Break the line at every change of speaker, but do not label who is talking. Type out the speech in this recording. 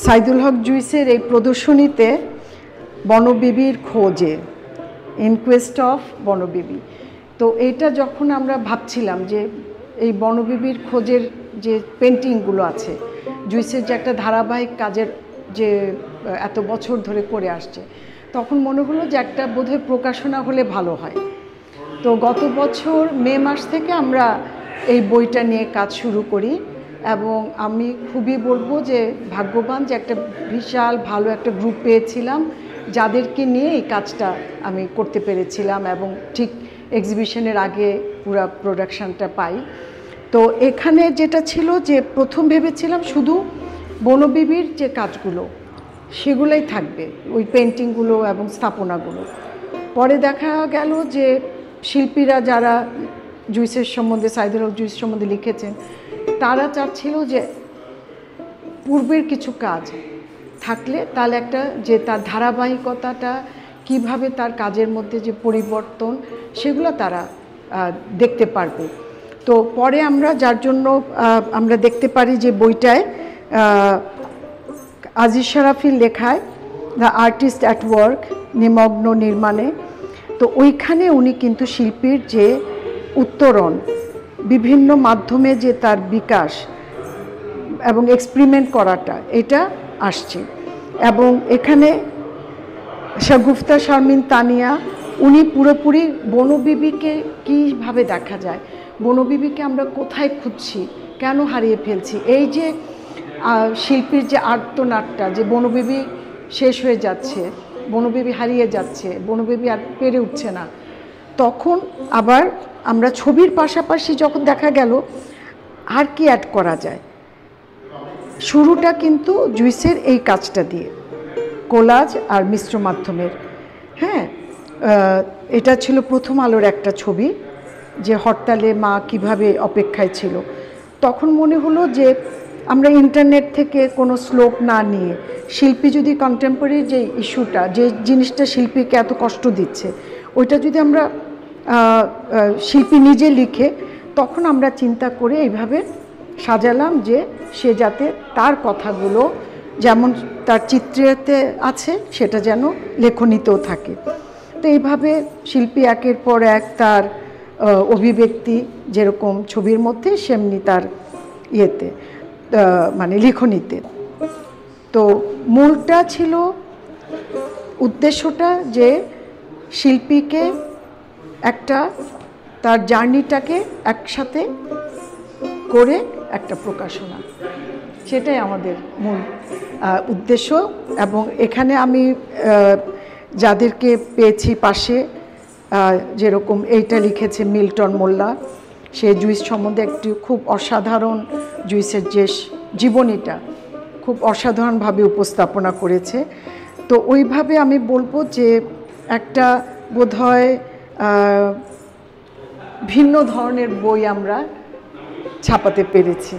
সাইদুল হক জুইসের এই প্রদর্শনীতে বনবিবির খোঁজে, ইনকোয়েস্ট অফ বনবিবি। তো এইটা যখন আমরা ভাবছিলাম যে এই বনবিবির খোঁজের যে পেন্টিংগুলো আছে, জুইসের যে একটা ধারাবাহিক কাজের যে এত বছর ধরে করে আসছে, তখন মনে হলো যে একটা বোধহয় প্রকাশনা হলে ভালো হয়। তো গত বছর মে মাস থেকে আমরা এই বইটা নিয়ে কাজ শুরু করি এবং আমি খুবই বলবো যে ভাগ্যবান যে একটা বিশাল ভালো একটা গ্রুপ পেয়েছিলাম যাদেরকে নিয়ে এই কাজটা আমি করতে পেরেছিলাম এবং ঠিক এক্সিবিশনের আগে পুরো প্রোডাকশানটা পাই। তো এখানে যেটা ছিল যে প্রথম ভেবেছিলাম শুধু বনবিবির যে কাজগুলো সেগুলোই থাকবে, ওই পেন্টিংগুলো এবং স্থাপনাগুলো। পরে দেখা গেল যে শিল্পীরা যারা জুইসের সম্বন্ধে, সাইদুল হক জুইস সম্বন্ধে লিখেছেন, তারা চাচ্ছিল যে পূর্বের কিছু কাজ থাকলে তাহলে একটা যে তার ধারাবাহিকতাটা কিভাবে তার কাজের মধ্যে যে পরিবর্তন সেগুলো তারা দেখতে পারবে। তো পরে আমরা যার জন্য আমরা দেখতে পারি যে বইটায় আজিজ শরাফির লেখায় দ্য আর্টিস্ট অ্যাট ওয়ার্ক, নিমগ্ন নির্মাণে। তো ওইখানে উনি কিন্তু শিল্পীর যে উত্তরণ, বিভিন্ন মাধ্যমে যে তার বিকাশ এবং এক্সপেরিমেন্ট করাটা, এটা আসছে। এবং এখানে শাগুফতা শারমিন তানিয়া উনি পুরোপুরি বনবিবিকে কীভাবে দেখা যায়, বনবিবিকে আমরা কোথায় খুঁজছি, কেন হারিয়ে ফেলছি, এই যে শিল্পীর যে আর্তনাটটা, যে বনবিবি শেষ হয়ে যাচ্ছে, বনবিবি হারিয়ে যাচ্ছে, বনবিবি আর পেরে উঠছে না, তখন আবার আমরা ছবির পাশাপাশি যখন দেখা গেল আর কি অ্যাড করা যায়। শুরুটা কিন্তু জুইসের এই কাজটা দিয়ে, কোলাজ আর মিশ্র মাধ্যমের। হ্যাঁ, এটা ছিল প্রথম আলোর একটা ছবি যে হরতালে মা কিভাবে অপেক্ষায় ছিল। তখন মনে হলো যে আমরা ইন্টারনেট থেকে কোনো শ্লোক না নিয়ে শিল্পী যদি কন্টেম্পোরারি যে ইস্যুটা, যে জিনিসটা শিল্পীকে এত কষ্ট দিচ্ছে, ওইটা যদি আমরা শিল্পী নিজে লিখে, তখন আমরা চিন্তা করে এইভাবে সাজালাম যে সে যাতে তার কথাগুলো যেমন তার চিত্রেতে আছে সেটা যেন লেখনীতেও থাকে। তো এইভাবে শিল্পী একের পর এক তার অভিব্যক্তি যেরকম ছবির মধ্যে সেমনি তার ইয়েতে মানে লিখনীতে। তো মূলটা ছিল, উদ্দেশ্যটা যে শিল্পীকে একটা তার জার্নিটাকে একসাথে করে একটা প্রকাশনা, সেটাই আমাদের মূল উদ্দেশ্য। এবং এখানে আমি যাদেরকে পেয়েছি পাশে, যেরকম এইটা লিখেছে মিল্টন মোল্লা, সে জুইস সম্বন্ধে একটি খুব অসাধারণ, জুইসের যে জীবনীটা খুব অসাধারণভাবে উপস্থাপনা করেছে। তো ওইভাবে আমি বলবো যে একটা বোধহয় ভিন্ন ধরনের বই আমরা ছাপাতে পেরেছি।